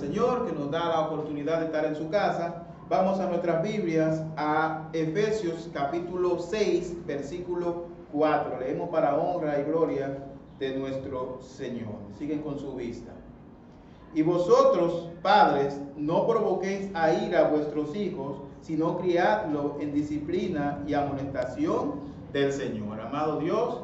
Señor que nos da la oportunidad de estar en su casa. Vamos a nuestras Biblias, a Efesios capítulo 6, versículo 4. Leemos para honra y gloria de nuestro Señor. Siguen con su vista. Y vosotros, padres, no provoquéis a ira a vuestros hijos, sino criadlo en disciplina y amonestación del Señor. Amado Dios,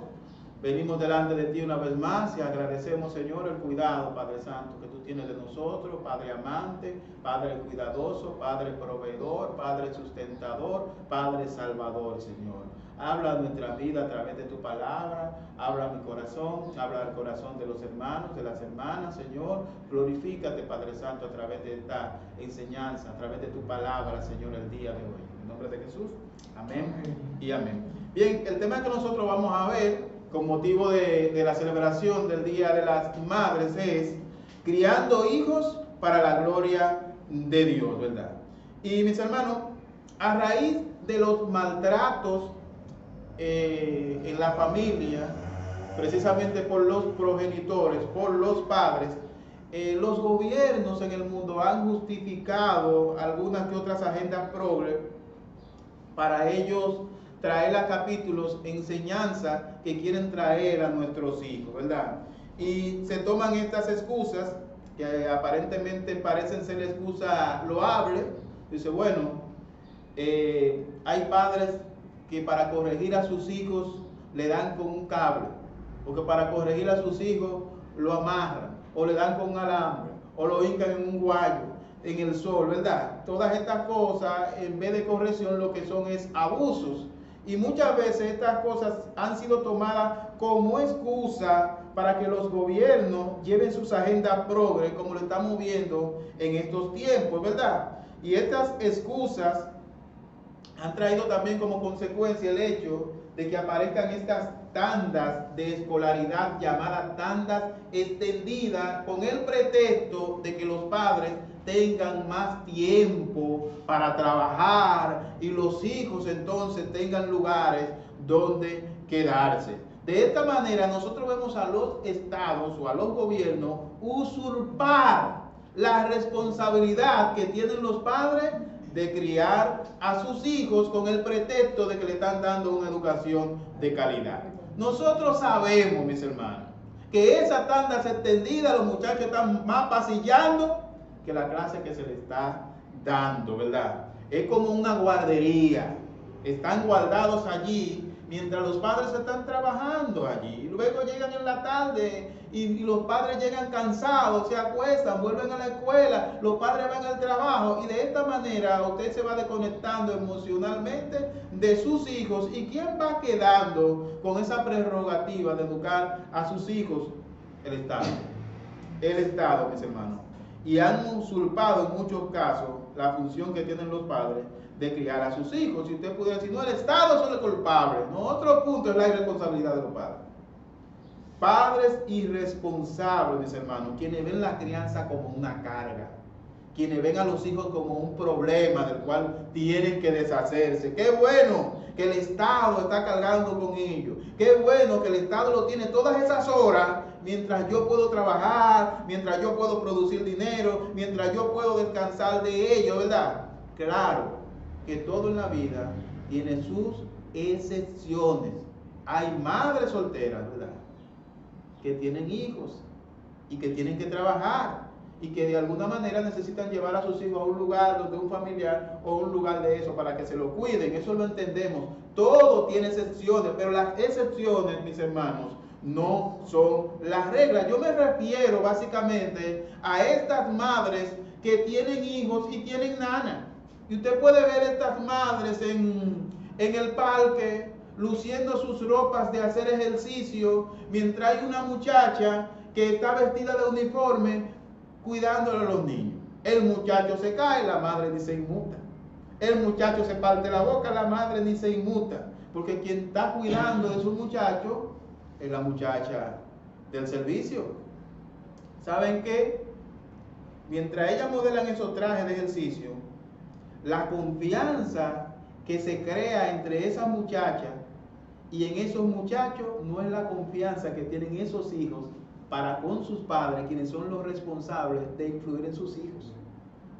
venimos delante de ti una vez más y agradecemos, Señor, el cuidado, Padre Santo, que tú tienes de nosotros, Padre amante, Padre cuidadoso, Padre proveedor, Padre sustentador, Padre salvador, Señor. Habla nuestra vida a través de tu palabra, habla mi corazón, habla el corazón de los hermanos, de las hermanas, Señor. Glorifícate, Padre Santo, a través de esta enseñanza, a través de tu palabra, Señor, el día de hoy. En nombre de Jesús, amén y amén. Bien, el tema que nosotros vamos a ver con motivo de la celebración del Día de las Madres es criando hijos para la gloria de Dios, ¿verdad? Y mis hermanos, a raíz de los maltratos en la familia, precisamente por los progenitores, por los padres, los gobiernos en el mundo han justificado algunas que otras agendas progres para ellos traer a capítulos enseñanza que quieren traer a nuestros hijos, ¿verdad? Y se toman estas excusas que aparentemente parecen ser excusas loables. Dice, bueno, hay padres que para corregir a sus hijos le dan con un cable, o que para corregir a sus hijos lo amarran, o le dan con un alambre, o lo hincan en un guayo, en el sol, ¿verdad? Todas estas cosas, en vez de corrección, lo que son es abusos. Y muchas veces estas cosas han sido tomadas como excusa para que los gobiernos lleven sus agendas progres, como lo estamos viendo en estos tiempos, ¿verdad? Y estas excusas han traído también como consecuencia el hecho de que aparezcan estas tandas de escolaridad llamadas tandas extendidas, con el pretexto de que los padres tengan más tiempo para trabajar y los hijos entonces tengan lugares donde quedarse. De esta manera nosotros vemos a los estados o a los gobiernos usurpar la responsabilidad que tienen los padres de criar a sus hijos con el pretexto de que le están dando una educación de calidad. Nosotros sabemos, mis hermanos, que esa tanda se extendida, los muchachos están más pasillando que la clase que se le está dando, ¿verdad? Es como una guardería. Están guardados allí mientras los padres están trabajando allí. Luego llegan en la tarde y los padres llegan cansados, se acuestan, vuelven a la escuela, los padres van al trabajo y de esta manera usted se va desconectando emocionalmente de sus hijos. ¿Y quién va quedando con esa prerrogativa de educar a sus hijos? El Estado. El Estado, mis hermanos. Y han usurpado en muchos casos la función que tienen los padres de criar a sus hijos. Si usted pudiera decir, no, el Estado es el culpable. No, otro punto es la irresponsabilidad de los padres. Padres irresponsables, mis hermanos, quienes ven la crianza como una carga, quienes ven a los hijos como un problema del cual tienen que deshacerse. Qué bueno que el Estado está cargando con ellos. Qué bueno que el Estado lo tiene todas esas horas, mientras yo puedo trabajar, mientras yo puedo producir dinero, mientras yo puedo descansar de ello, ¿verdad? Claro que todo en la vida tiene sus excepciones. Hay madres solteras, ¿verdad?, que tienen hijos y que tienen que trabajar y que de alguna manera necesitan llevar a sus hijos a un lugar donde un familiar o un lugar de eso para que se lo cuiden. Eso lo entendemos. Todo tiene excepciones, pero las excepciones, mis hermanos, no son las reglas. Yo me refiero básicamente a estas madres que tienen hijos y tienen nana. Y usted puede ver estas madres en el parque luciendo sus ropas de hacer ejercicio, mientras hay una muchacha que está vestida de uniforme cuidándole a los niños. El muchacho se cae, la madre ni se inmuta. El muchacho se parte la boca, la madre ni se inmuta. Porque quien está cuidando de su muchacho es la muchacha del servicio. ¿Saben qué? Mientras ellas modelan esos trajes de ejercicio, la confianza que se crea entre esas muchachas y en esos muchachos no es la confianza que tienen esos hijos para con sus padres, quienes son los responsables de influir en sus hijos.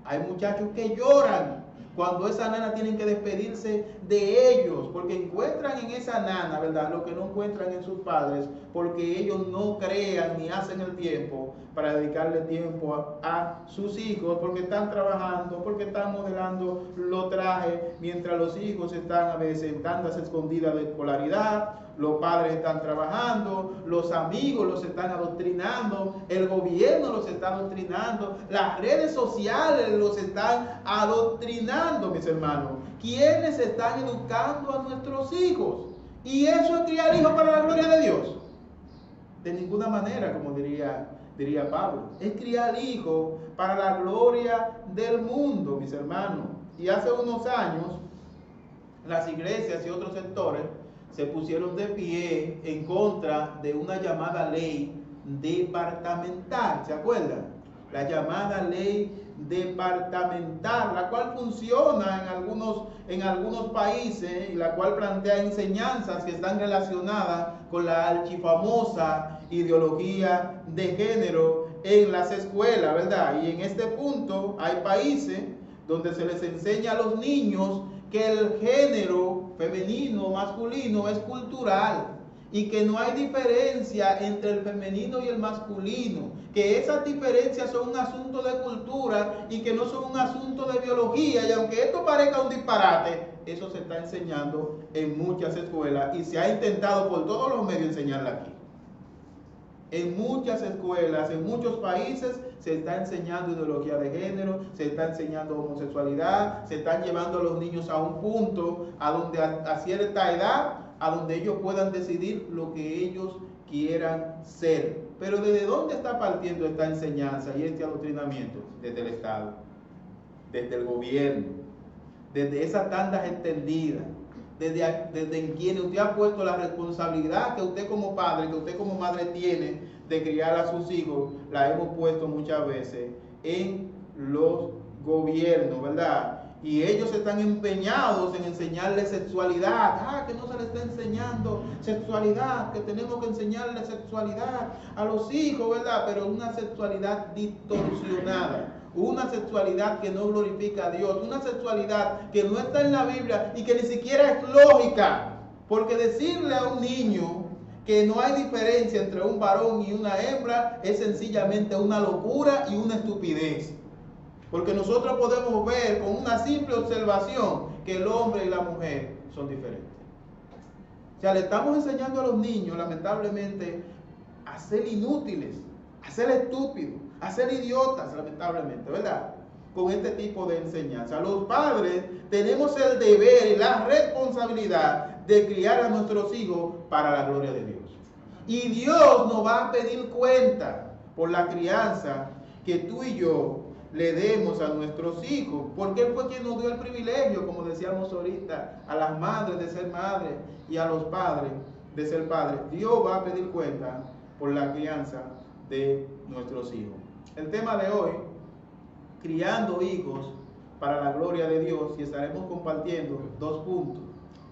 Hay muchachos que lloran cuando esa nana tienen que despedirse de ellos, porque encuentran en esa nana, ¿verdad?, lo que no encuentran en sus padres, porque ellos no crean ni hacen el tiempo para dedicarle tiempo a sus hijos, porque están trabajando, porque están modelando los trajes, mientras los hijos están a veces en tandas escondidas de escolaridad, los padres están trabajando, los amigos los están adoctrinando, el gobierno los está adoctrinando, las redes sociales los están adoctrinando, mis hermanos. ¿Quiénes están educando a nuestros hijos? ¿Y eso es criar hijos para la gloria de Dios? De ninguna manera, como diría Pablo. Es criar hijos para la gloria del mundo, mis hermanos. Y hace unos años, las iglesias y otros sectores se pusieron de pie en contra de una llamada ley departamental, ¿se acuerdan? La llamada ley departamental, la cual funciona en algunos países y la cual plantea enseñanzas que están relacionadas con la archifamosa ideología de género en las escuelas, ¿verdad? Y en este punto hay países donde se les enseña a los niños que el género femenino o masculino es cultural y que no hay diferencia entre el femenino y el masculino, que esas diferencias son un asunto de cultura y que no son un asunto de biología, y aunque esto parezca un disparate, eso se está enseñando en muchas escuelas y se ha intentado por todos los medios enseñarla aquí. En muchas escuelas, en muchos países, se está enseñando ideología de género, se está enseñando homosexualidad, se están llevando a los niños a un punto a donde a cierta edad, a donde ellos puedan decidir lo que ellos quieran ser. Pero ¿desde dónde está partiendo esta enseñanza y este adoctrinamiento? Desde el Estado, desde el gobierno, desde esas tandas extendidas, desde en quienes usted ha puesto la responsabilidad que usted como padre, que usted como madre tiene de criar a sus hijos, la hemos puesto muchas veces en los gobiernos, ¿verdad? Y ellos están empeñados en enseñarles sexualidad. Que no se les está enseñando sexualidad, que tenemos que enseñarles sexualidad a los hijos, ¿verdad? Pero una sexualidad distorsionada, una sexualidad que no glorifica a Dios, una sexualidad que no está en la Biblia y que ni siquiera es lógica. Porque decirle a un niño que no hay diferencia entre un varón y una hembra es sencillamente una locura y una estupidez. Porque nosotros podemos ver con una simple observación que el hombre y la mujer son diferentes. O sea, le estamos enseñando a los niños, lamentablemente, a ser inútiles, a ser estúpidos, a ser idiotas, lamentablemente, ¿verdad? Con este tipo de enseñanza. Los padres tenemos el deber y la responsabilidad de criar a nuestros hijos para la gloria de Dios. Y Dios nos va a pedir cuenta por la crianza que tú y yo le demos a nuestros hijos, porque Él fue quien nos dio el privilegio, como decíamos ahorita, a las madres de ser madres y a los padres de ser padres. Dios va a pedir cuenta por la crianza de nuestros hijos. El tema de hoy, criando hijos para la gloria de Dios, y estaremos compartiendo dos puntos.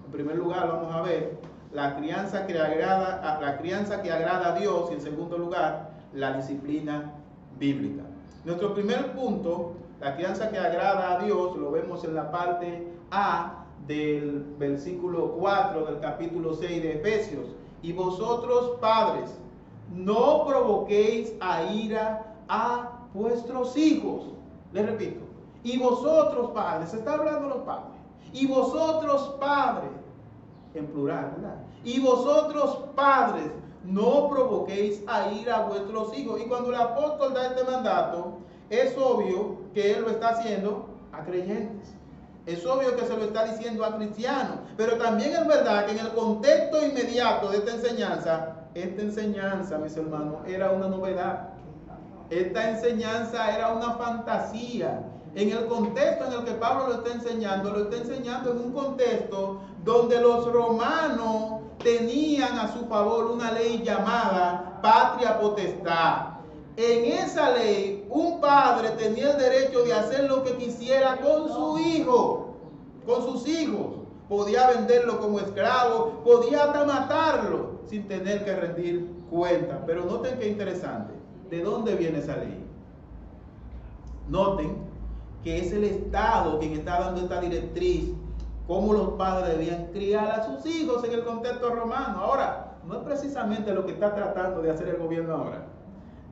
En primer lugar, vamos a ver la crianza que agrada a Dios, y en segundo lugar, la disciplina bíblica. Nuestro primer punto, la crianza que agrada a Dios, lo vemos en la parte A del versículo 4 del capítulo 6 de Efesios. Y vosotros, padres, no provoquéis a ira a vuestros hijos. Les repito, y vosotros, padres, se está hablando de los padres. Y vosotros, padres, en plural, ¿verdad? Y vosotros, padres, no provoquéis a ira a vuestros hijos. Y cuando el apóstol da este mandato, es obvio que él lo está haciendo a creyentes. Es obvio que se lo está diciendo a cristianos. Pero también es verdad que en el contexto inmediato de esta enseñanza, mis hermanos, era una novedad. Esta enseñanza era una fantasía. En el contexto en el que Pablo lo está enseñando en un contexto donde los romanos tenían a su favor una ley llamada patria potestad. En esa ley, un padre tenía el derecho de hacer lo que quisiera con su hijo, con sus hijos. Podía venderlo como esclavo, podía hasta matarlo sin tener que rendir cuenta. Pero noten qué interesante. ¿De dónde viene esa ley? Noten que es el Estado quien está dando esta directriz, cómo los padres debían criar a sus hijos en el contexto romano. Ahora, no es precisamente lo que está tratando de hacer el gobierno ahora,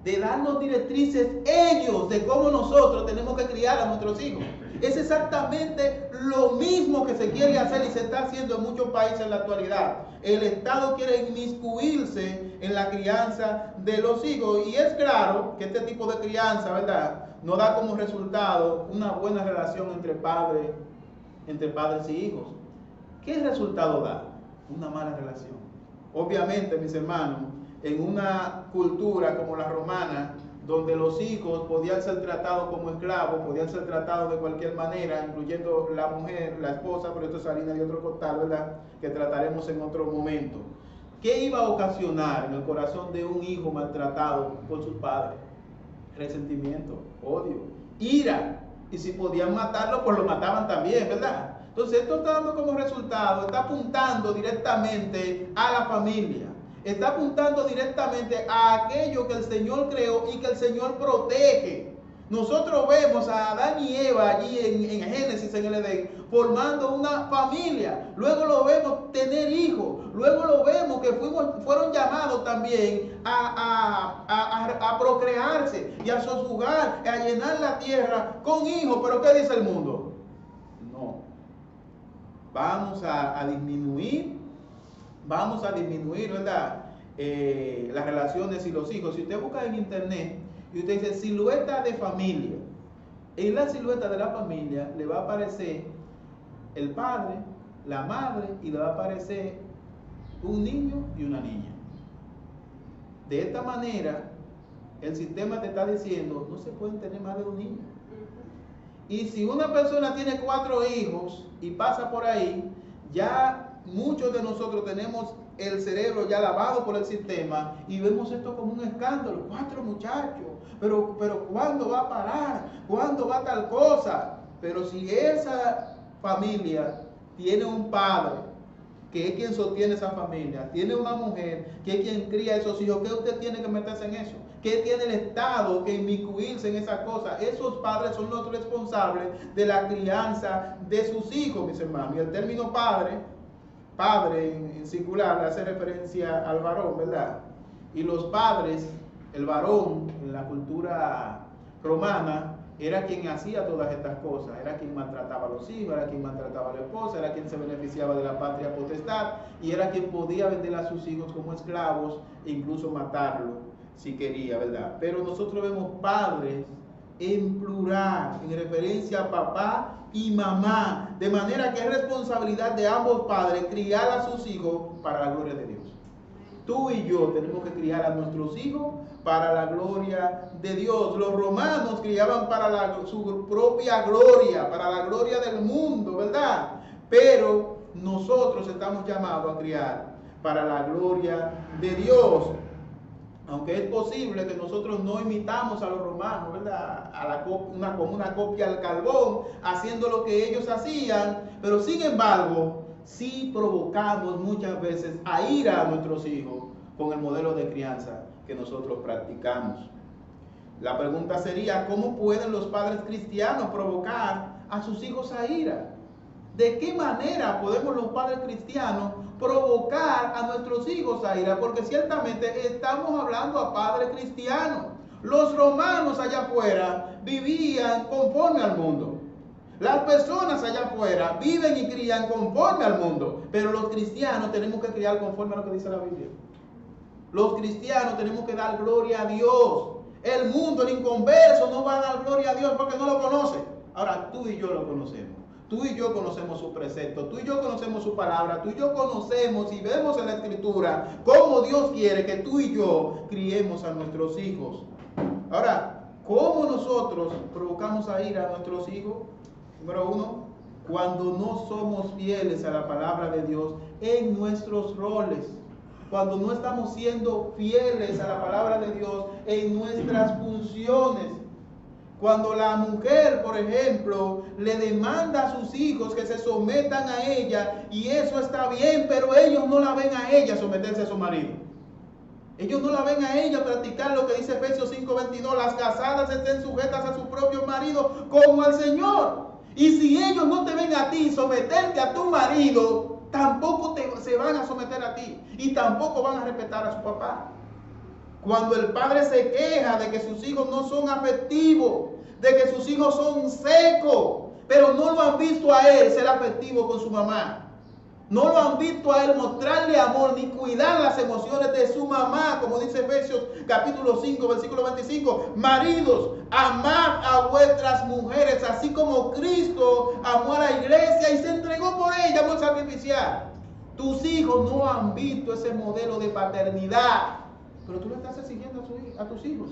de darnos directrices ellos de cómo nosotros tenemos que criar a nuestros hijos. Es exactamente lo mismo que se quiere hacer y se está haciendo en muchos países en la actualidad. El Estado quiere inmiscuirse en la crianza de los hijos, y es claro que este tipo de crianza, ¿verdad?, no da como resultado una buena relación entre padres y hijos. ¿Qué resultado da? Una mala relación. Obviamente, mis hermanos, en una cultura como la romana, donde los hijos podían ser tratados como esclavos, podían ser tratados de cualquier manera, incluyendo la mujer, la esposa, pero esto es harina de otro costal, ¿verdad?, que trataremos en otro momento. ¿Qué iba a ocasionar en el corazón de un hijo maltratado por sus padres? Resentimiento, odio, ira. Y si podían matarlo, pues lo mataban también, ¿verdad? Entonces esto está dando como resultado, está apuntando directamente a la familia. Está apuntando directamente a aquello que el Señor creó y que el Señor protege. Nosotros vemos a Adán y Eva allí en Génesis, en el Edén, formando una familia. Luego lo vemos tener hijos. Luego lo vemos que fueron llamados también a procrearse y a sojuzgar, a llenar la tierra con hijos. Pero ¿qué dice el mundo? No. Vamos a disminuir, ¿verdad?, las relaciones y los hijos. Si usted busca en internet y usted dice silueta de familia, en la silueta de la familia le va a aparecer el padre, la madre, y le va a aparecer un niño y una niña. De esta manera, el sistema te está diciendo, no se pueden tener más de un niño. Y si una persona tiene 4 hijos y pasa por ahí, ya muchos de nosotros tenemos el cerebro ya lavado por el sistema y vemos esto como un escándalo. 4 muchachos, pero ¿cuándo va a parar? ¿Cuándo va tal cosa? Pero si esa familia tiene un padre que es quien sostiene esa familia, tiene una mujer que es quien cría a esos hijos, ¿qué usted tiene que meterse en eso? ¿Qué tiene el Estado que inmiscuirse en esas cosas? Esos padres son los responsables de la crianza de sus hijos, mis hermanos. Y el término padre en singular hace referencia al varón, ¿verdad? Y los padres, el varón en la cultura romana, era quien hacía todas estas cosas, era quien maltrataba a los hijos, era quien maltrataba a la esposa, era quien se beneficiaba de la patria potestad, y era quien podía vender a sus hijos como esclavos e incluso matarlo si quería, ¿verdad? Pero nosotros vemos padres en plural, en referencia a papá y mamá, de manera que es responsabilidad de ambos padres criar a sus hijos para la gloria de Dios. Tú y yo tenemos que criar a nuestros hijos para la gloria de Dios. Los romanos criaban para su propia gloria, para la gloria del mundo, ¿verdad? Pero nosotros estamos llamados a criar para la gloria de Dios. Aunque es posible que nosotros no imitamos a los romanos, ¿verdad?, como una copia al carbón, haciendo lo que ellos hacían, pero sin embargo, sí provocamos muchas veces a ira a nuestros hijos con el modelo de crianza que nosotros practicamos. La pregunta sería, ¿cómo pueden los padres cristianos provocar a sus hijos a ira? ¿De qué manera podemos los padres cristianos provocar a nuestros hijos a ira? Porque ciertamente estamos hablando a padres cristianos. Los romanos allá afuera vivían conforme al mundo. Las personas allá afuera viven y crían conforme al mundo. Pero los cristianos tenemos que criar conforme a lo que dice la Biblia. Los cristianos tenemos que dar gloria a Dios. El mundo, el inconverso, no va a dar gloria a Dios porque no lo conoce. Ahora tú y yo lo conocemos. Tú y yo conocemos su precepto, tú y yo conocemos su palabra, tú y yo conocemos y vemos en la Escritura cómo Dios quiere que tú y yo criemos a nuestros hijos. Ahora, ¿cómo nosotros provocamos a ira a nuestros hijos? Número 1, cuando no somos fieles a la palabra de Dios en nuestros roles. Cuando no estamos siendo fieles a la palabra de Dios en nuestras funciones. Cuando la mujer, por ejemplo, le demanda a sus hijos que se sometan a ella, y eso está bien, pero ellos no la ven a ella someterse a su marido. Ellos no la ven a ella practicar lo que dice Efesios 5:22. Las casadas estén sujetas a su propio marido como al Señor. Y si ellos no te ven a ti someterte a tu marido, tampoco se van a someter a ti. Y tampoco van a respetar a su papá. Cuando el padre se queja de que sus hijos no son afectivos, de que sus hijos son secos, pero no lo han visto a él ser afectivo con su mamá. No lo han visto a él mostrarle amor ni cuidar las emociones de su mamá, como dice Efesios capítulo 5, versículo 25. Maridos, amad a vuestras mujeres, así como Cristo amó a la iglesia y se entregó por ella, amor sacrificial. Tus hijos no han visto ese modelo de paternidad, pero tú le estás exigiendo a tus hijos.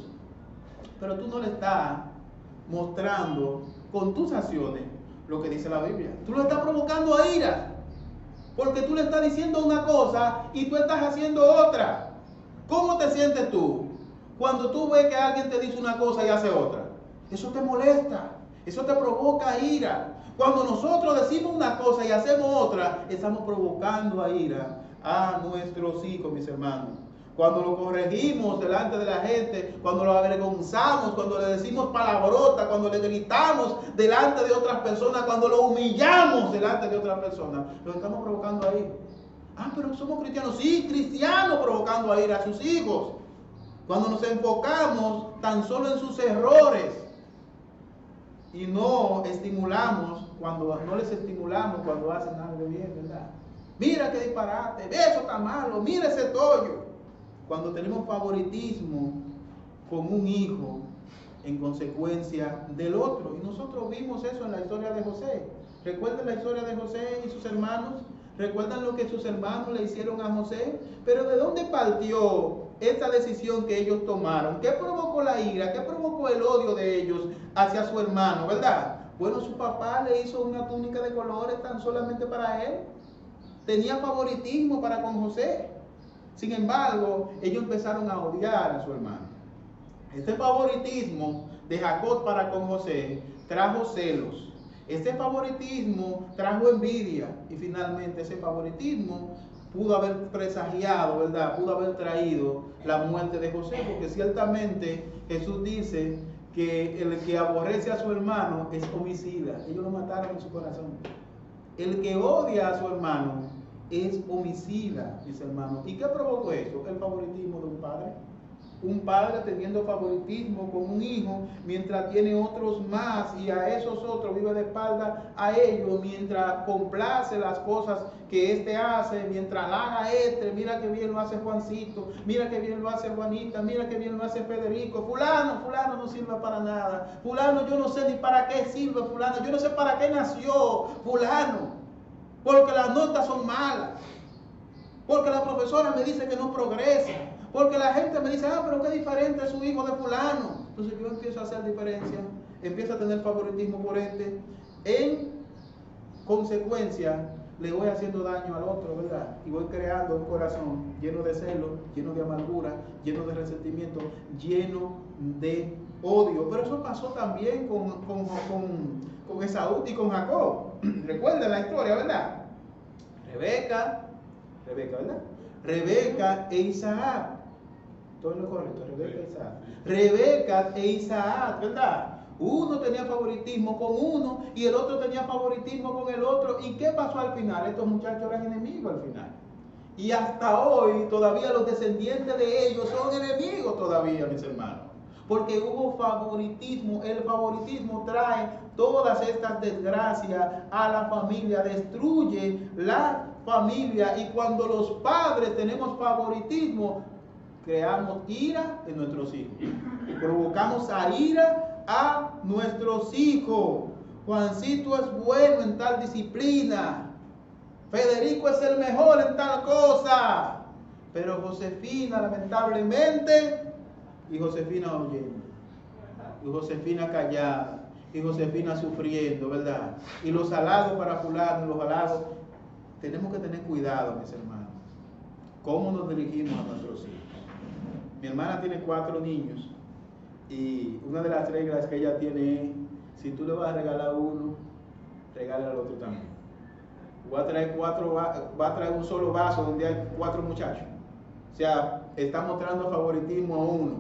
Pero tú no le estás mostrando con tus acciones lo que dice la Biblia. Tú lo estás provocando a ira. Porque tú le estás diciendo una cosa y tú estás haciendo otra. ¿Cómo te sientes tú cuando tú ves que alguien te dice una cosa y hace otra? Eso te molesta, eso te provoca ira. Cuando nosotros decimos una cosa y hacemos otra, estamos provocando a ira a nuestros hijos, mis hermanos. Cuando lo corregimos delante de la gente, cuando lo avergonzamos, cuando le decimos palabrotas, cuando le gritamos delante de otras personas, cuando lo humillamos delante de otras personas, lo estamos provocando a ir. Ah, pero somos cristianos. Sí, cristianos provocando a ir a sus hijos. Cuando nos enfocamos tan solo en sus errores y no les estimulamos cuando hacen algo bien, ¿verdad? Mira qué disparate, eso está malo, mira ese tollo. Cuando tenemos favoritismo con un hijo en consecuencia del otro. Y nosotros vimos eso en la historia de José. ¿Recuerdan la historia de José y sus hermanos? ¿Recuerdan lo que sus hermanos le hicieron a José? Pero ¿de dónde partió esta decisión que ellos tomaron? ¿Qué provocó la ira? ¿Qué provocó el odio de ellos hacia su hermano? ¿Verdad? Bueno, su papá le hizo una túnica de colores tan solamente para él. Tenía favoritismo para con José. Sin embargo, ellos empezaron a odiar a su hermano. Este favoritismo de Jacob para con José trajo celos. Este favoritismo trajo envidia. Y finalmente ese favoritismo pudo haber presagiado, ¿verdad? Pudo haber traído la muerte de José. Porque ciertamente Jesús dice que el que aborrece a su hermano es homicida. Ellos lo mataron en su corazón. El que odia a su hermano es homicida, mis hermanos. ¿Y qué provocó eso? El favoritismo de un padre. Un padre teniendo favoritismo con un hijo, mientras tiene otros más, y a esos otros vive de espalda a ellos, mientras complace las cosas que éste hace, mientras halaga mira que bien lo hace Juancito, mira que bien lo hace Juanita, mira que bien lo hace Federico, fulano no sirve para nada, fulano yo no sé ni para qué sirve, fulano yo no sé para qué nació, fulano. Porque las notas son malas. Porque la profesora me dice que no progresa. Porque la gente me dice, pero qué diferente es su hijo de fulano. Entonces yo empiezo a hacer diferencia. Empiezo a tener favoritismo por este. En consecuencia, le voy haciendo daño al otro, ¿verdad? Y voy creando un corazón lleno de celo, lleno de amargura, lleno de resentimiento, lleno de odio. Pero eso pasó también con Esaú y con Jacob. Recuerden la historia, ¿verdad? Rebeca, ¿verdad? Rebeca e Isaac. Todo es lo correcto, Rebeca e Isaac. Rebeca e Isaac, ¿verdad? Uno tenía favoritismo con uno y el otro tenía favoritismo con el otro. ¿Y qué pasó al final? Estos muchachos eran enemigos al final. Y hasta hoy todavía los descendientes de ellos son enemigos todavía, mis hermanos. Porque hubo favoritismo. El favoritismo trae todas estas desgracias a la familia, destruye la familia. Y cuando los padres tenemos favoritismo, creamos ira en nuestros hijos. Provocamos a ira a nuestros hijos. Juancito es bueno en tal disciplina. Federico es el mejor en tal cosa. Pero Josefina, lamentablemente, y Josefina oyendo, y Josefina callada, y Josefina sufriendo, ¿verdad? Y los halagos para fulano, los halagos. Tenemos que tener cuidado, mis hermanos. ¿Cómo nos dirigimos a nuestros hijos? Mi hermana tiene 4 niños y una de las reglas que ella tiene es, si tú le vas a regalar uno, regálale al otro también. Va a traer un solo vaso donde hay 4 muchachos. O sea, está mostrando favoritismo a uno.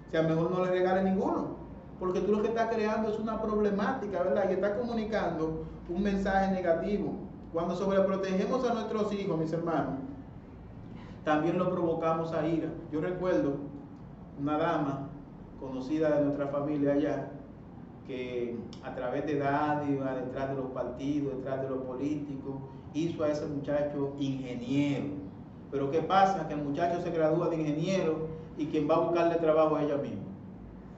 O sea, mejor no le regale ninguno, porque tú lo que estás creando es una problemática, ¿verdad? Y estás comunicando un mensaje negativo. Cuando sobreprotegemos a nuestros hijos, mis hermanos, también lo provocamos a ira. Yo recuerdo una dama conocida de nuestra familia allá, que a través de dádiva, detrás de los partidos, detrás de los políticos, hizo a ese muchacho ingeniero. Pero ¿qué pasa? Que el muchacho se gradúa de ingeniero y quien va a buscarle trabajo a ella misma,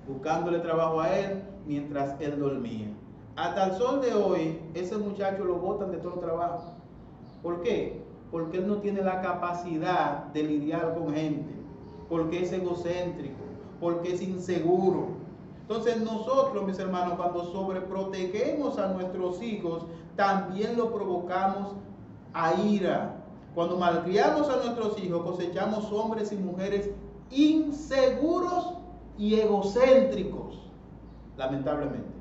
buscándole trabajo a él mientras él dormía. Hasta el sol de hoy, ese muchacho lo botan de todo trabajo. ¿Por qué? Porque él no tiene la capacidad de lidiar con gente, porque es egocéntrico, porque es inseguro. Entonces nosotros, mis hermanos, cuando sobreprotegemos a nuestros hijos, también lo provocamos a ira. Cuando malcriamos a nuestros hijos, cosechamos hombres y mujeres inseguros y egocéntricos, lamentablemente.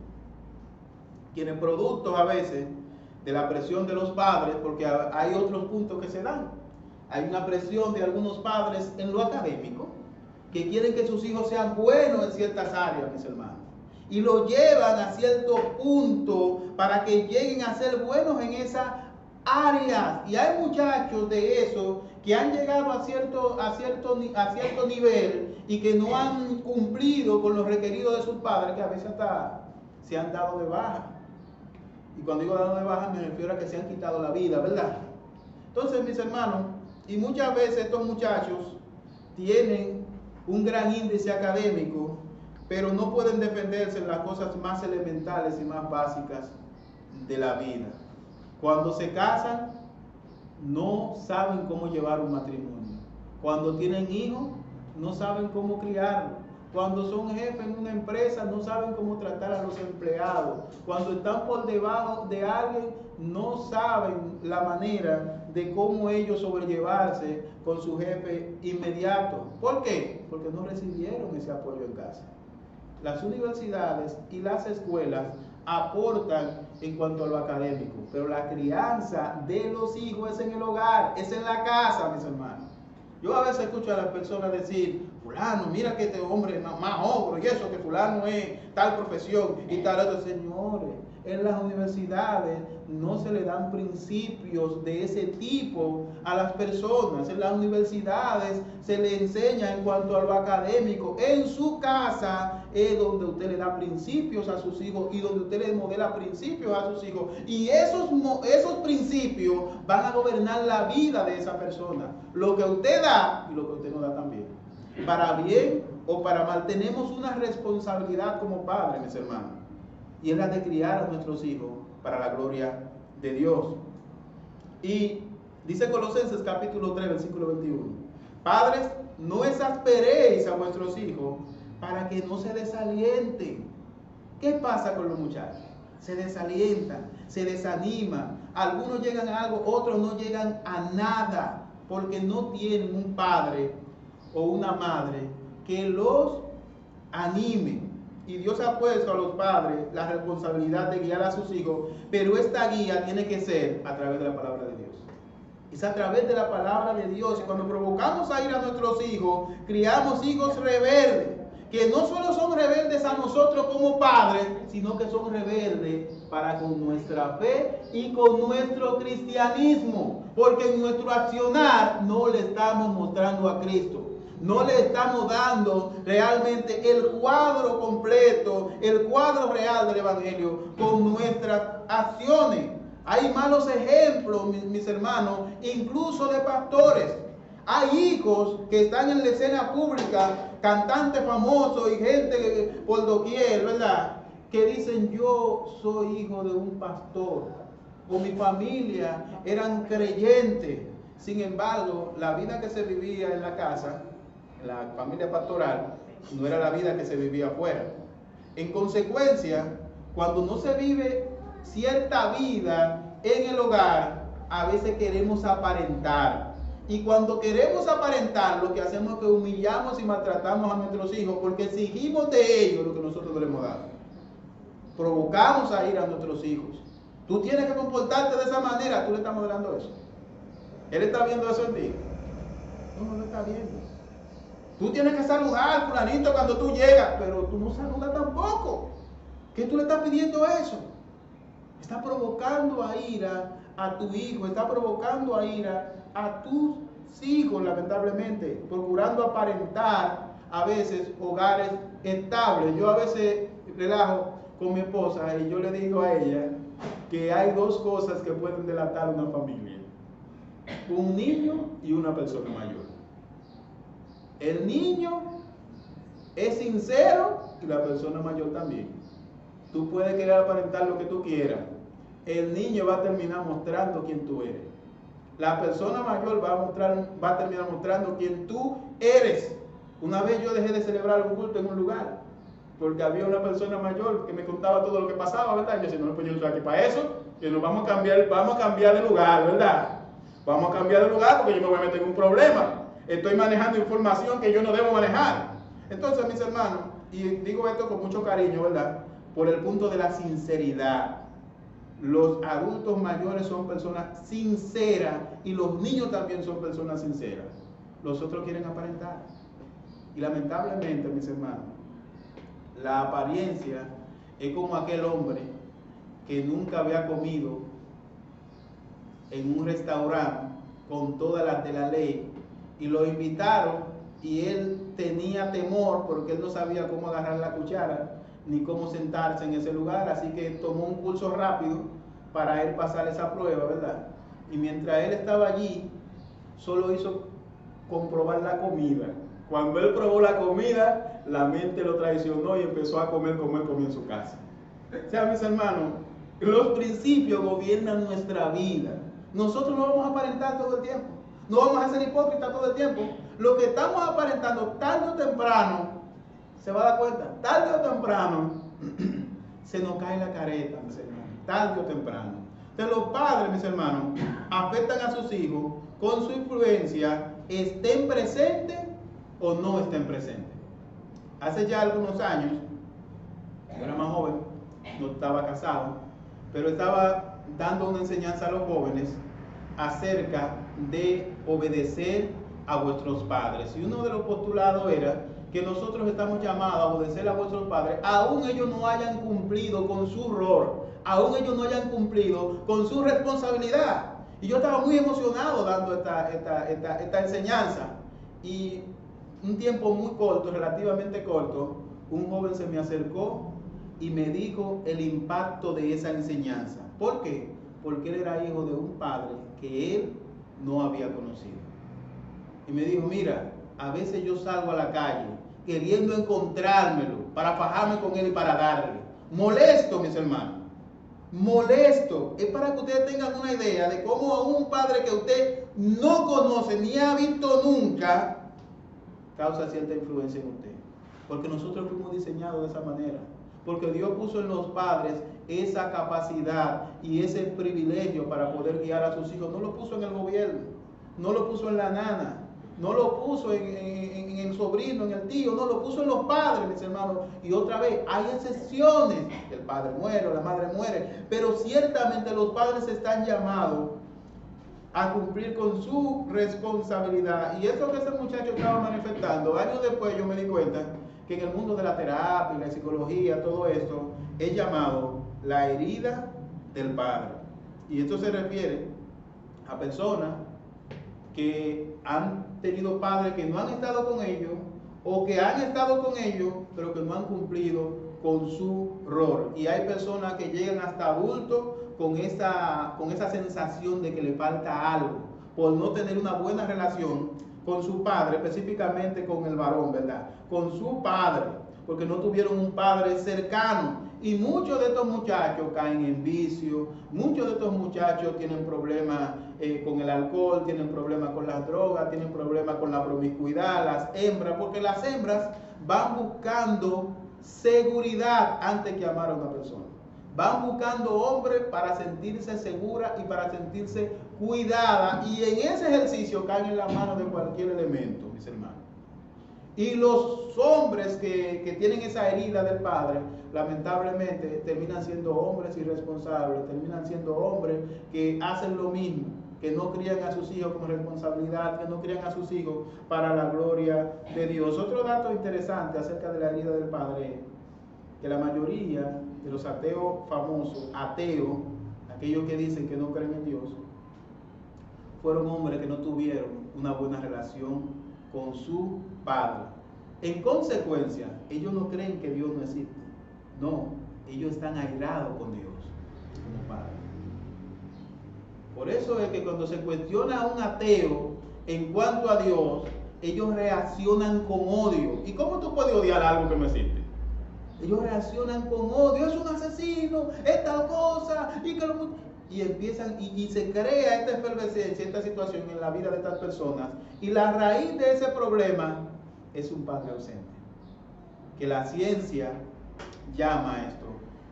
Quienes productos a veces de la presión de los padres, porque hay otros puntos que se dan. Hay una presión de algunos padres en lo académico, que quieren que sus hijos sean buenos en ciertas áreas, mis hermanos, y lo llevan a cierto punto para que lleguen a ser buenos en esas áreas. Y hay muchachos de eso que han llegado a cierto nivel y que no han cumplido con los requeridos de sus padres, que a veces hasta se han dado de baja. Y cuando digo dado de baja me refiero a que se han quitado la vida, ¿verdad? Entonces, mis hermanos, y muchas veces estos muchachos tienen un gran índice académico, pero no pueden defenderse en las cosas más elementales y más básicas de la vida. Cuando se casan, no saben cómo llevar un matrimonio. Cuando tienen hijos, no saben cómo criarlos. Cuando son jefes en una empresa, no saben cómo tratar a los empleados. Cuando están por debajo de alguien, no saben la manera de cómo ellos sobrellevarse con su jefe inmediato. ¿Por qué? Porque no recibieron ese apoyo en casa. Las universidades y las escuelas aportan en cuanto a lo académico, pero la crianza de los hijos es en el hogar, es en la casa, mis hermanos. Yo a veces escucho a las personas decir: fulano, mira que este hombre es más ogro, y eso que fulano es tal profesión y tal otro. Señores, en las universidades no se le dan principios de ese tipo a las personas. En las universidades se le enseña en cuanto a lo académico. En su casa es donde usted le da principios a sus hijos y donde usted le modela principios a sus hijos. Y esos principios van a gobernar la vida de esa persona. Lo que usted da y lo que usted no da también. Para bien o para mal, tenemos una responsabilidad como padres, mis hermanos, y es la de criar a nuestros hijos para la gloria de Dios. Y dice Colosenses capítulo 3, versículo 21: padres, no exasperéis a vuestros hijos para que no se desalienten. ¿Qué pasa con los muchachos? Se desalientan, se desaniman. Algunos llegan a algo, otros no llegan a nada, porque no tienen un padre o una madre que los anime. Y Dios ha puesto a los padres la responsabilidad de guiar a sus hijos, pero esta guía tiene que ser a través de la palabra de Dios. Es a través de la palabra de Dios. Y cuando provocamos a ir a nuestros hijos, criamos hijos rebeldes, que no solo son rebeldes a nosotros como padres, sino que son rebeldes para con nuestra fe y con nuestro cristianismo, porque en nuestro accionar no le estamos mostrando a Cristo. No le estamos dando realmente el cuadro completo, el cuadro real del Evangelio con nuestras acciones. Hay malos ejemplos, mis hermanos, incluso de pastores. Hay hijos que están en la escena pública, cantantes famosos y gente por doquier, ¿verdad?, que dicen: yo soy hijo de un pastor, o mi familia eran creyentes. Sin embargo, la vida que se vivía en la casa, la familia pastoral, no era la vida que se vivía afuera. En consecuencia, cuando no se vive cierta vida en el hogar, a veces queremos aparentar. Y cuando queremos aparentar, lo que hacemos es que humillamos y maltratamos a nuestros hijos, porque exigimos de ellos lo que nosotros no les hemos dado. Provocamos a ir a nuestros hijos. Tú tienes que comportarte de esa manera. Tú le estás modelando eso. Él está viendo eso en ti. No lo está viendo. Tú tienes que saludar, fulanito, cuando tú llegas, pero tú no saludas tampoco. ¿Qué tú le estás pidiendo eso? Está provocando a ira a tu hijo, está provocando a ira a tus hijos, lamentablemente, procurando aparentar a veces hogares estables. Yo a veces relajo con mi esposa y yo le digo a ella que hay dos cosas que pueden delatar una familia: un niño y una persona mayor. El niño es sincero y la persona mayor también. Tú puedes querer aparentar lo que tú quieras. El niño va a terminar mostrando quién tú eres. La persona mayor va a terminar mostrando quién tú eres. Una vez yo dejé de celebrar un culto en un lugar porque había una persona mayor que me contaba todo lo que pasaba, ¿verdad? Y yo decía, no, pues yo no estoy aquí para eso, que nos vamos a cambiar de lugar, ¿verdad? Vamos a cambiar de lugar porque yo me voy a meter en un problema. Estoy manejando información que yo no debo manejar. Entonces, mis hermanos, y digo esto con mucho cariño, ¿verdad? Por el punto de la sinceridad. Los adultos mayores son personas sinceras y los niños también son personas sinceras. Los otros quieren aparentar. Y lamentablemente, mis hermanos, la apariencia es como aquel hombre que nunca había comido en un restaurante con todas las de la ley y lo invitaron y él tenía temor porque él no sabía cómo agarrar la cuchara ni cómo sentarse en ese lugar, así que tomó un curso rápido para él pasar esa prueba, ¿verdad? Y mientras él estaba allí, solo hizo comprobar la comida. Cuando él probó la comida, la mente lo traicionó y empezó a comer como él comía en su casa. O sea, mis hermanos, los principios gobiernan nuestra vida. Nosotros no vamos a aparentar todo el tiempo. No vamos a ser hipócritas todo el tiempo. Lo que estamos aparentando, tarde o temprano, se va a dar cuenta, tarde o temprano, se nos cae la careta, mis hermanos. Tarde o temprano. Entonces los padres, mis hermanos, afectan a sus hijos con su influencia, estén presentes o no estén presentes. Hace ya algunos años, yo era más joven, no estaba casado, pero estaba dando una enseñanza a los jóvenes acerca de obedecer a vuestros padres. Y uno de los postulados era que nosotros estamos llamados a obedecer a vuestros padres, aún ellos no hayan cumplido con su rol, aún ellos no hayan cumplido con su responsabilidad. Y yo estaba muy emocionado dando esta enseñanza. Y un tiempo muy corto, relativamente corto, un joven se me acercó y me dijo el impacto de esa enseñanza. ¿Por qué? Porque él era hijo de un padre que él no había conocido. Y me dijo, mira, a veces yo salgo a la calle queriendo encontrármelo para fajarme con él y para darle. Molesto, mis hermanos. Molesto. Es para que ustedes tengan una idea de cómo a un padre que usted no conoce ni ha visto nunca causa cierta influencia en usted. Porque nosotros fuimos diseñados de esa manera. Porque Dios puso en los padres esa capacidad y ese privilegio para poder guiar a sus hijos. No lo puso en el gobierno, no lo puso en la nana, no lo puso en el sobrino, en el tío, no, lo puso en los padres, mis hermanos. Y otra vez, hay excepciones. El padre muere o la madre muere, pero ciertamente los padres están llamados a cumplir con su responsabilidad. Y eso que ese muchacho estaba manifestando, años después yo me di cuenta que en el mundo de la terapia, la psicología, todo esto es llamado la herida del padre. Y esto se refiere a personas que han tenido padres que no han estado con ellos o que han estado con ellos pero que no han cumplido con su rol. Y hay personas que llegan hasta adultos con esa sensación de que le falta algo por no tener una buena relación con su padre, específicamente con el varón, ¿verdad? Con su padre, porque no tuvieron un padre cercano. Y muchos de estos muchachos caen en vicio, muchos de estos muchachos tienen problemas con el alcohol, tienen problemas con las drogas, tienen problemas con la promiscuidad, las hembras, porque las hembras van buscando seguridad antes que amar a una persona. Van buscando hombres para sentirse segura y para sentirse cuidada, y en ese ejercicio caen en la mano de cualquier elemento, mis hermanos. Y los hombres que tienen esa herida del padre, lamentablemente terminan siendo hombres irresponsables, terminan siendo hombres que hacen lo mismo, que no crían a sus hijos con responsabilidad, que no crían a sus hijos para la gloria de Dios. Otro dato interesante acerca de la herida del padre es que la mayoría de los ateos famosos, ateos, aquellos que dicen que no creen en Dios, fueron hombres que no tuvieron una buena relación con su padre. En consecuencia, ellos no creen que Dios no existe. No, ellos están airados con Dios como padre. Por eso es que cuando se cuestiona a un ateo en cuanto a Dios, ellos reaccionan con odio. ¿Y cómo tú puedes odiar algo que no existe? Ellos reaccionan con odio. Es un asesino, es tal cosa, y empiezan, y se crea esta efervescencia, esta situación en la vida de estas personas. Y la raíz de ese problema es un padre ausente, que la ciencia llama esto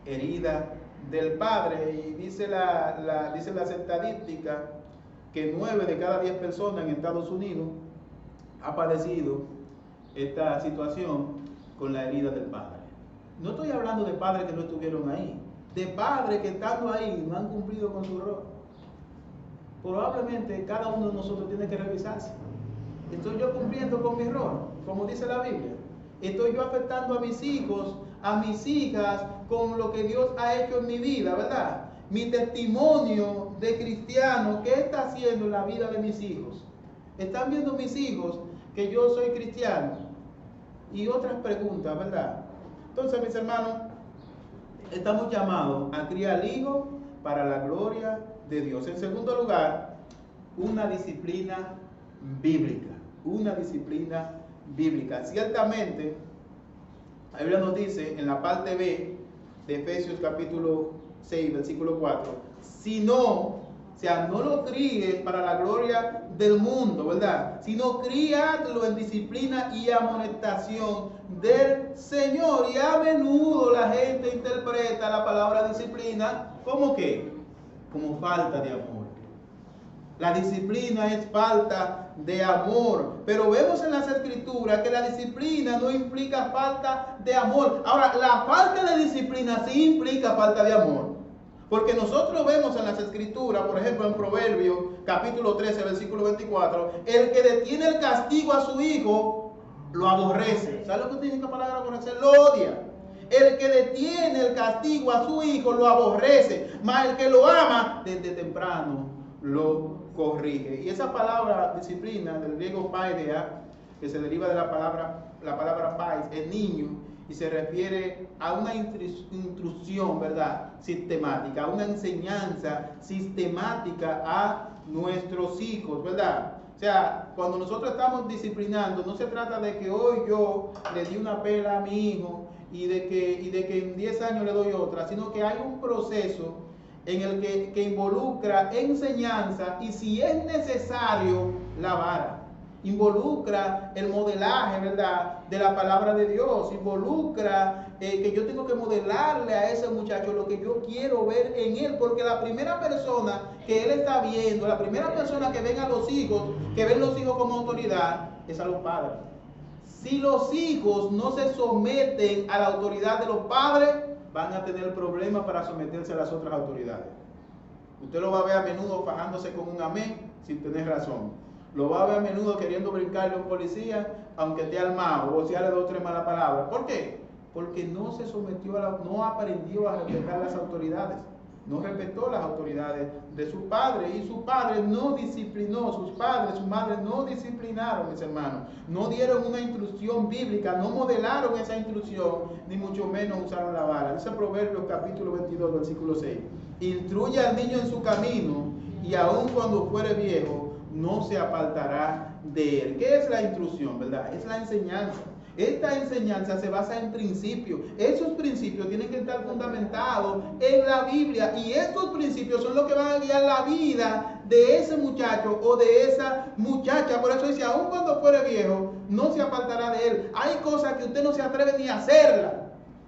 herida del padre. Y dice las estadísticas que 9 de cada 10 personas en Estados Unidos ha padecido esta situación con la herida del padre. No estoy hablando de padres que no estuvieron ahí, de padres que estando ahí no han cumplido con su rol. Probablemente cada uno de nosotros tiene que revisarse. ¿Estoy yo cumpliendo con mi rol, como dice la Biblia? ¿Estoy yo afectando a mis hijos, a mis hijas, con lo que Dios ha hecho en mi vida, verdad? Mi testimonio de cristiano, ¿qué está haciendo en la vida de mis hijos? ¿Están viendo mis hijos que yo soy cristiano? Y otras preguntas, ¿verdad? Entonces, mis hermanos, estamos llamados a criar al hijo para la gloria de Dios. En segundo lugar, una disciplina bíblica. Una disciplina bíblica. Ciertamente, la Biblia nos dice en la parte B de Efesios capítulo 6, versículo 4, no lo críen para la gloria del mundo, ¿verdad? Sino críadlo en disciplina y amonestación del Señor. Y a menudo la gente interpreta la palabra disciplina como ¿qué? Como falta de amor. La disciplina es falta de amor. Pero vemos en las Escrituras que la disciplina no implica falta de amor. Ahora, la falta de disciplina sí implica falta de amor. Porque nosotros vemos en las Escrituras, por ejemplo en Proverbios capítulo 13, versículo 24, el que detiene el castigo a su hijo, lo aborrece. ¿Sabe lo que significa la palabra aborrecer? Lo odia. El que detiene el castigo a su hijo, lo aborrece. Mas el que lo ama, desde temprano lo corrige. Y esa palabra disciplina, del griego paideia, que se deriva de la palabra pais, es niño, y se refiere a una instrucción, ¿verdad? Sistemática, a una enseñanza sistemática a nuestros hijos, ¿verdad? O sea, cuando nosotros estamos disciplinando, no se trata de que hoy yo le di una pela a mi hijo y de que en 10 años le doy otra, sino que hay un proceso en el que involucra enseñanza y, si es necesario, la vara. Involucra el modelaje, ¿verdad?, de la palabra de Dios. Involucra que yo tengo que modelarle a ese muchacho lo que yo quiero ver en él. Porque la primera persona que él está viendo, la primera persona que ven a los hijos, que ven los hijos como autoridad, es a los padres. Si los hijos no se someten a la autoridad de los padres, van a tener problemas para someterse a las otras autoridades. Usted lo va a ver a menudo fajándose con un amén sin tener razón. Lo va a ver a menudo queriendo brincarle a un policía, aunque esté armado, o sea, le 2 o 3 malas palabras. ¿Por qué? Porque no se sometió no aprendió a respetar las autoridades. No respetó las autoridades de su padre, y su padre no disciplinó, sus padres, su madre no disciplinaron, mis hermanos. No dieron una instrucción bíblica, no modelaron esa instrucción, ni mucho menos usaron la vara. Dice Proverbios capítulo 22, versículo 6. Instruye al niño en su camino, y aun cuando fuere viejo, no se apartará de él. ¿Qué es la instrucción, verdad? Es la enseñanza. Esta enseñanza se basa en principios. Esos principios tienen que estar fundamentados en la Biblia, y estos principios son los que van a guiar la vida de ese muchacho o de esa muchacha. Por eso dice, aun cuando fuere viejo, no se apartará de él. Hay cosas que usted no se atreve ni a hacerlas.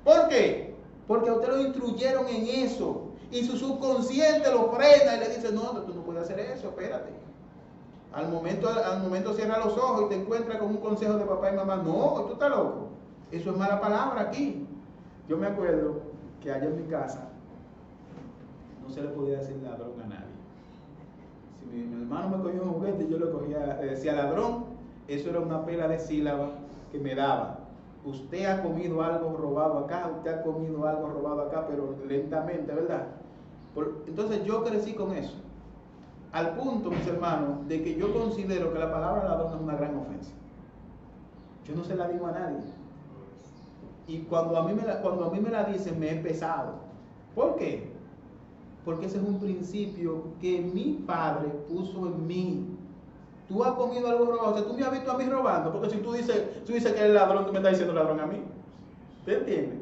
¿Por qué? Porque a usted lo instruyeron en eso, y su subconsciente lo frena y le dice, no, tú no puedes hacer eso, espérate. Al momento cierra los ojos y te encuentras con un consejo de papá y mamá. No, tú estás loco. Eso es mala palabra aquí. Yo me acuerdo que allá en mi casa no se le podía decir ladrón a nadie. Si mi hermano me cogió un juguete y yo le cogía, le decía ladrón, eso era una pela de sílabas que me daba. Usted ha comido algo robado acá, usted ha comido algo robado acá, pero lentamente, ¿verdad? Entonces yo crecí con eso. Al punto, mis hermanos, de que yo considero que la palabra ladrón es una gran ofensa. Yo no se la digo a nadie. Y cuando a mí me la dicen, me es pesado. ¿Por qué? Porque ese es un principio que mi padre puso en mí. Tú has comido algo robado, o sea, tú me has visto a mí robando, porque si tú dices que eres ladrón, tú me estás diciendo ladrón a mí. ¿Te entiendes?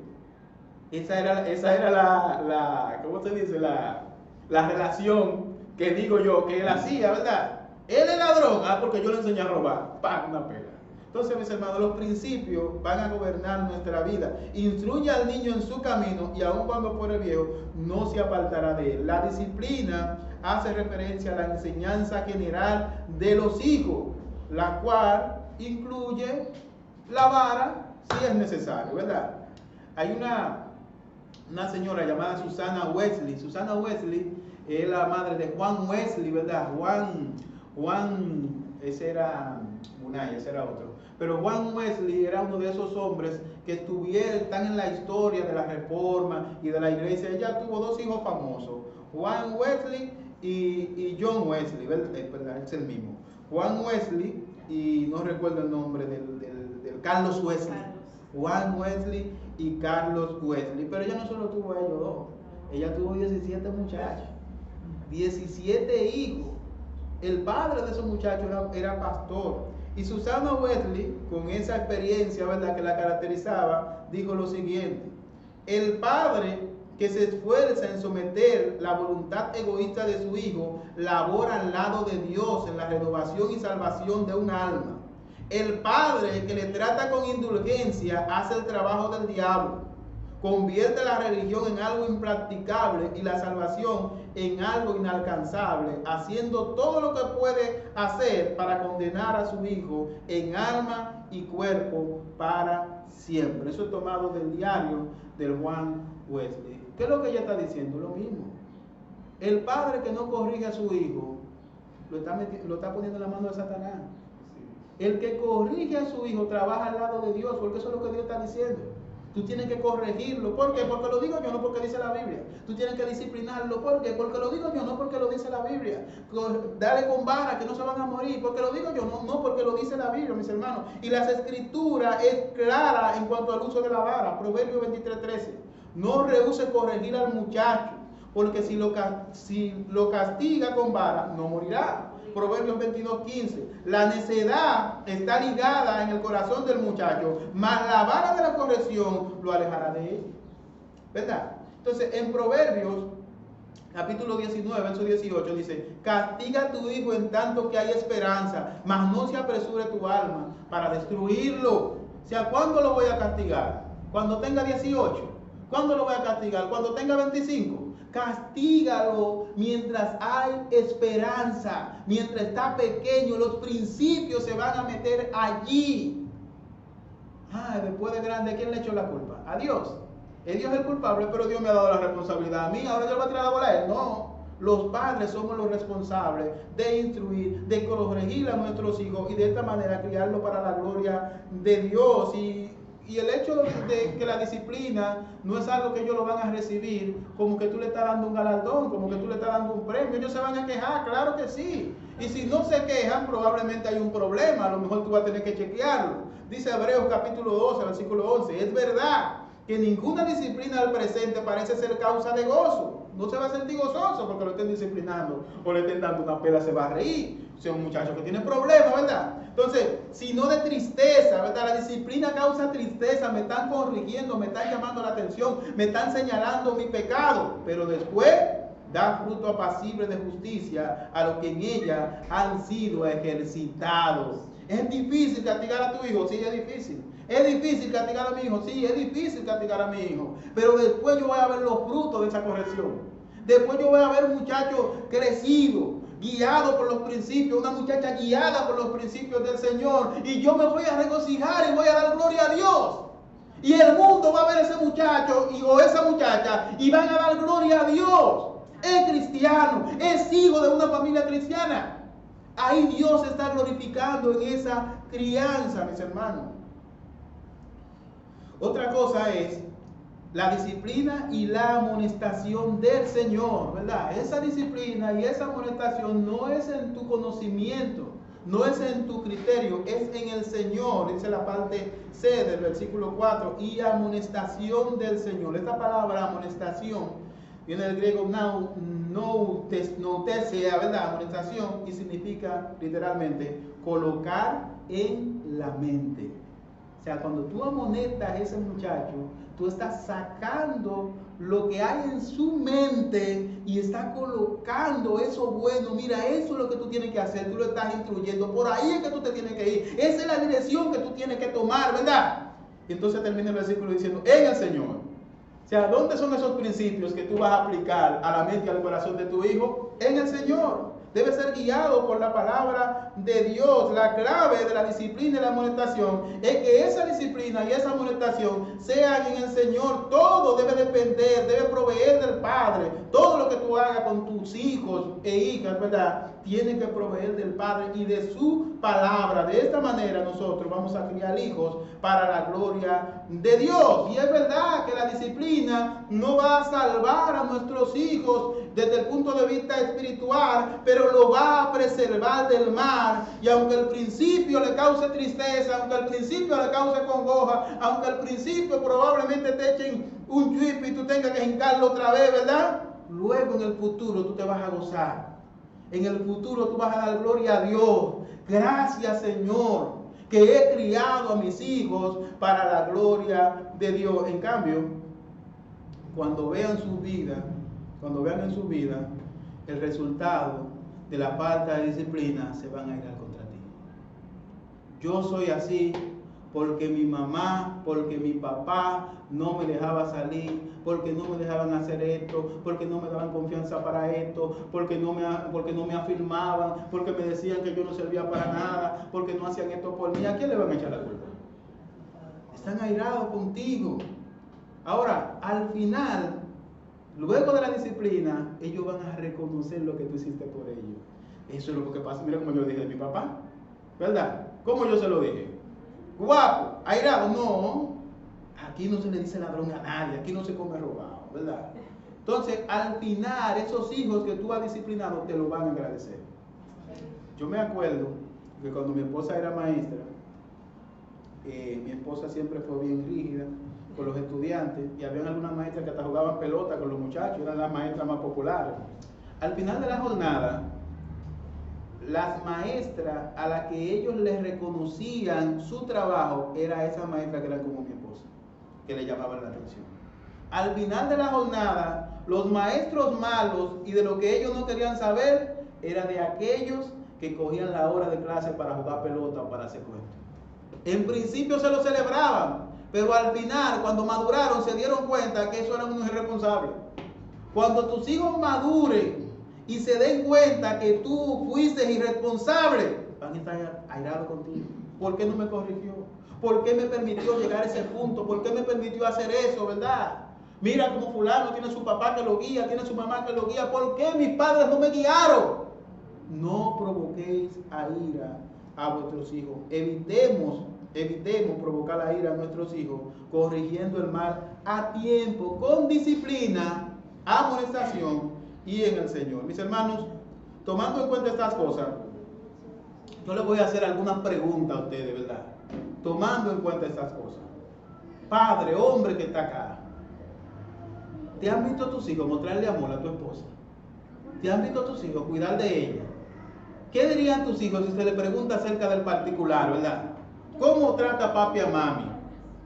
Esa era la ¿cómo se dice? La relación que digo yo que él hacía, ¿verdad? Él es ladrón, porque yo le enseñé a robar. ¡Pam! Una pela. Entonces, mis hermanos, los principios van a gobernar nuestra vida. Instruye al niño en su camino y aun cuando fuere viejo, no se apartará de él. La disciplina hace referencia a la enseñanza general de los hijos, la cual incluye la vara si es necesario, ¿verdad? Hay una señora llamada Susana Wesley. Susana Wesley es la madre de Juan Wesley, ¿verdad? Juan, ese era Munay, ese era otro. Pero Juan Wesley era uno de esos hombres que están en la historia de la Reforma y de la Iglesia. Ella tuvo dos hijos famosos, Juan Wesley y John Wesley, ¿verdad? Es el mismo. Juan Wesley y no recuerdo el nombre del Carlos Wesley. Juan Wesley y Carlos Wesley. Pero ella no solo tuvo a ellos dos, ella tuvo 17 muchachos, 17 hijos. El padre de esos muchachos era pastor. Y Susana Wesley, con esa experiencia, ¿verdad?, que la caracterizaba, dijo lo siguiente: el padre que se esfuerza en someter la voluntad egoísta de su hijo, labora al lado de Dios en la renovación y salvación de un alma. El padre que le trata con indulgencia hace el trabajo del diablo. Convierte la religión en algo impracticable y la salvación en algo inalcanzable, haciendo todo lo que puede hacer para condenar a su hijo en alma y cuerpo para siempre. Eso es tomado del diario del Juan Wesley. ¿Qué es lo que ella está diciendo? Lo mismo. El padre que no corrige a su hijo lo está poniendo en la mano de Satanás. El que corrige a su hijo trabaja al lado de Dios, porque eso es lo que Dios está diciendo. Tú tienes que corregirlo. ¿Por qué? Porque lo digo yo, no porque dice la Biblia. Tú tienes que disciplinarlo. ¿Por qué? Porque lo digo yo, no porque lo dice la Biblia. Dale con vara que no se van a morir. Porque lo digo yo, no porque lo dice la Biblia, mis hermanos. Y las escrituras es clara en cuanto al uso de la vara. Proverbios 23:13. No rehúse corregir al muchacho, porque si lo castiga con vara, no morirá. Proverbios 22:15. La necedad está ligada en el corazón del muchacho, mas la vara de la corrección lo alejará de él. ¿Verdad? Entonces, en Proverbios, capítulo 19, verso 18, dice: castiga a tu hijo en tanto que hay esperanza, mas no se apresure tu alma para destruirlo. O sea, ¿cuándo lo voy a castigar? ¿Cuando tenga 18? ¿Cuándo lo voy a castigar? ¿Cuando tenga 25? Castígalo mientras hay esperanza, mientras está pequeño. Los principios se van a meter allí. Después de grande, ¿quién le echó la culpa? A Dios. Es Dios el culpable, pero Dios me ha dado la responsabilidad a mí. Ahora yo le voy a tirar la bola a él. No. Los padres somos los responsables de instruir, de corregir a nuestros hijos y de esta manera criarlos para la gloria de Dios. Y el hecho de que la disciplina no es algo que ellos lo van a recibir como que tú le estás dando un galardón, como que tú le estás dando un premio. Ellos se van a quejar, claro que sí. Y si no se quejan, probablemente hay un problema. A lo mejor tú vas a tener que chequearlo. Dice Hebreos capítulo 12, versículo 11. Es verdad que ninguna disciplina al presente parece ser causa de gozo. No se va a sentir gozoso porque lo estén disciplinando o le estén dando una pela, se va a reír. O sea, un muchacho que tiene problemas, ¿verdad? Entonces, sino de tristeza, ¿verdad? La disciplina causa tristeza, me están corrigiendo, me están llamando la atención, me están señalando mi pecado, pero después da fruto apacible de justicia a los que en ella han sido ejercitados. ¿Es difícil castigar a tu hijo? Sí, es difícil. ¿Es difícil castigar a mi hijo? Sí, es difícil castigar a mi hijo. Pero después yo voy a ver los frutos de esa corrección. Después yo voy a ver un muchacho crecido, guiado por los principios, una muchacha guiada por los principios del Señor. Y yo me voy a regocijar y voy a dar gloria a Dios. Y el mundo va a ver ese muchacho o esa muchacha y van a dar gloria a Dios. es cristiano, es hijo de una familia cristiana. Ahí Dios está glorificando en esa crianza, mis hermanos. Otra cosa es la disciplina y la amonestación del Señor, ¿verdad? Esa disciplina y esa amonestación no es en tu conocimiento, no es en tu criterio, es en el Señor. Dice la parte C del versículo 4, y amonestación del Señor. Esta palabra amonestación viene del griego noutesea, ¿verdad? Amonestación, y significa literalmente colocar en la mente. O sea, cuando tú amonestas a ese muchacho, tú estás sacando lo que hay en su mente y estás colocando eso bueno. Mira, eso es lo que tú tienes que hacer. Tú lo estás instruyendo. Por ahí es que tú te tienes que ir. Esa es la dirección que tú tienes que tomar, ¿verdad? Y entonces termina el versículo diciendo, en el Señor. O sea, ¿dónde son esos principios que tú vas a aplicar a la mente y al corazón de tu hijo? En el Señor. Debe ser guiado por la palabra de Dios. La clave de la disciplina y la amonestación es que esa disciplina y esa amonestación sean en el Señor. Todo debe depender, debe proveer del Padre. Todo lo que tú hagas con tus hijos e hijas, ¿verdad? Tiene que proveer del Padre y de su palabra. De esta manera nosotros vamos a criar hijos para la gloria de Dios. Y es verdad que la disciplina no va a salvar a nuestros hijos desde el punto de vista espiritual, pero lo va a preservar del mal. Y aunque al principio le cause tristeza, aunque al principio le cause congoja, aunque al principio probablemente te echen un chip y tú tengas que hincarlo otra vez, ¿verdad? Luego en el futuro tú te vas a gozar. En el futuro tú vas a dar gloria a Dios. Gracias, Señor, que he criado a mis hijos para la gloria de Dios. En cambio, cuando vean su vida, cuando vean en su vida el resultado de la falta de disciplina, se van a ir contra ti. Yo soy así porque mi mamá, porque mi papá no me dejaba salir, porque no me dejaban hacer esto, porque no me daban confianza para esto, porque no me afirmaban, porque me decían que yo no servía para nada, porque no hacían esto por mí. ¿A quién le van a echar la culpa? Están airados contigo. Ahora, al final, luego de la disciplina, ellos van a reconocer lo que tú hiciste por ellos. Eso es lo que pasa. Mira como yo dije de mi papá, ¿verdad? ¿Cómo yo se lo dije? Guapo, airado, no. Aquí no se le dice ladrón a nadie, aquí no se come robado, ¿verdad? Entonces, al final, esos hijos que tú has disciplinado te lo van a agradecer. Yo me acuerdo que cuando mi esposa era maestra, mi esposa siempre fue bien rígida con los estudiantes, y había algunas maestras que hasta jugaban pelota con los muchachos, eran las maestras más populares. Al final de la jornada, las maestras a las que ellos les reconocían su trabajo, era esa maestra que era como mi esposa, que le llamaban la atención. Al final de la jornada, los maestros malos y de lo que ellos no querían saber, era de aquellos que cogían la hora de clase para jugar pelota o para hacer cuentos. En principio se lo celebraban, pero al final, cuando maduraron, se dieron cuenta que eso era unos irresponsables. Cuando tus hijos maduren y se den cuenta que tú fuiste irresponsable, van a estar airados contigo. ¿Por qué no me corrigió? ¿Por qué me permitió llegar a ese punto? ¿Por qué me permitió hacer eso, verdad? Mira cómo fulano tiene su papá que lo guía, tiene su mamá que lo guía. ¿Por qué mis padres no me guiaron? No provoquéis a ira a vuestros hijos. Evitemos provocar la ira a nuestros hijos, corrigiendo el mal a tiempo, con disciplina, amonestación y en el Señor. Mis hermanos, tomando en cuenta estas cosas, yo les voy a hacer algunas preguntas a ustedes, ¿verdad? Tomando en cuenta estas cosas. Padre, hombre que está acá, ¿te han visto a tus hijos mostrarle amor a tu esposa? ¿Te han visto a tus hijos cuidar de ella? ¿Qué dirían tus hijos si se les pregunta acerca del particular, verdad? ¿Cómo trata papi a mami?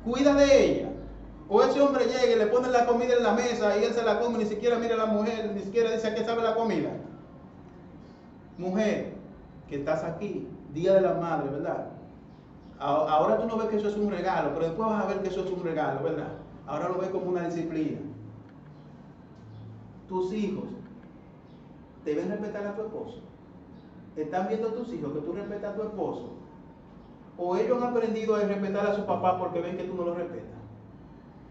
¿Cuida de ella? O ese hombre llega y le pone la comida en la mesa y él se la come, ni siquiera mira a la mujer, ni siquiera dice a qué sabe la comida. Mujer, que estás aquí, Día de la Madre, ¿verdad? Ahora tú no ves que eso es un regalo, pero después vas a ver que eso es un regalo, ¿verdad? Ahora lo ves como una disciplina. Tus hijos deben respetar a tu esposo. ¿Están viendo tus hijos que tú respetas a tu esposo? ¿O ellos han aprendido a respetar a su papá porque ven que tú no lo respetas?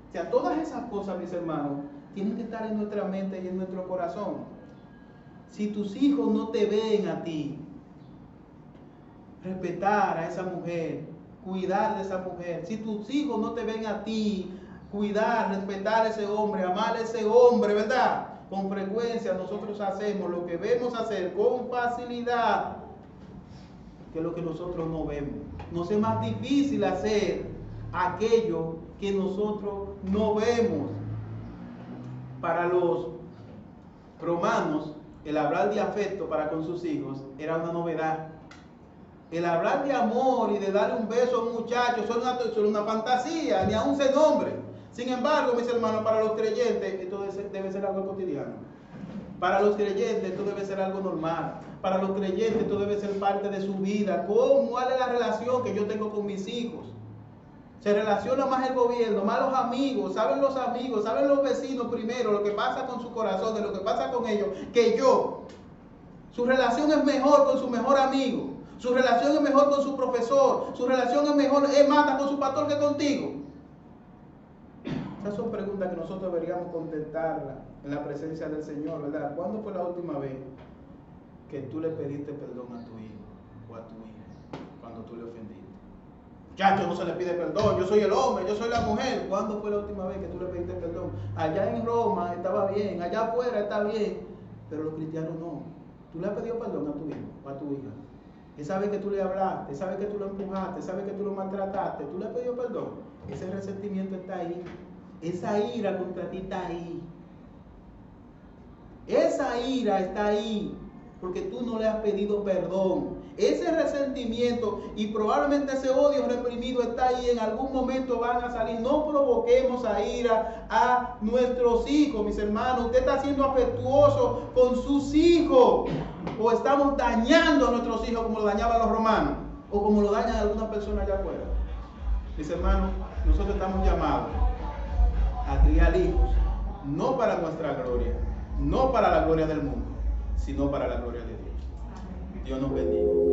O sea, todas esas cosas, mis hermanos, tienen que estar en nuestra mente y en nuestro corazón. Si tus hijos no te ven a ti, respetar a esa mujer, cuidar de esa mujer. Si tus hijos no te ven a ti, cuidar, respetar a ese hombre, amar a ese hombre, ¿verdad? Con frecuencia nosotros hacemos lo que vemos hacer con facilidad que lo que nosotros no vemos. Nos es más difícil hacer aquello que nosotros no vemos. Para los romanos, el hablar de afecto para con sus hijos era una novedad. El hablar de amor y de darle un beso a un muchacho son una fantasía, ni aún se nombre. Sin embargo, mis hermanos, para los creyentes esto debe ser algo cotidiano. Para los creyentes esto debe ser algo normal. Para los creyentes esto debe ser parte de su vida. ¿Cuál es la relación que yo tengo con mis hijos? Se relaciona más el gobierno, más los amigos, saben los vecinos primero lo que pasa con su corazón, de lo que pasa con ellos, que yo. Su relación es mejor con su mejor amigo. Su relación es mejor con su profesor. Su relación es mejor, es más con su pastor que contigo. Esas son preguntas que nosotros deberíamos contestarlas en la presencia del Señor, ¿verdad? ¿Cuándo fue la última vez que tú le pediste perdón a tu hijo o a tu hija cuando tú le ofendiste? Muchacho, no se le pide perdón, yo soy el hombre, yo soy la mujer. ¿Cuándo fue la última vez que tú le pediste perdón? Allá en Roma estaba bien, allá afuera está bien, pero los cristianos no. ¿Tú le has pedido perdón a tu hijo o a tu hija? Esa vez que tú le hablaste, esa vez que tú lo empujaste, esa vez que tú lo maltrataste, ¿tú le has pedido perdón? Ese resentimiento está ahí. Esa ira contra ti está ahí. Esa ira está ahí porque tú no le has pedido perdón. Ese resentimiento y probablemente ese odio reprimido está ahí. En algún momento van a salir. No provoquemos a ira a nuestros hijos, mis hermanos. Usted está siendo afectuoso con sus hijos, o estamos dañando a nuestros hijos como lo dañaban los romanos, o como lo dañan algunas personas allá afuera. Mis hermanos, nosotros estamos llamados a criar hijos, no para nuestra gloria, no para la gloria del mundo, sino para la gloria de Dios. Dios nos bendiga.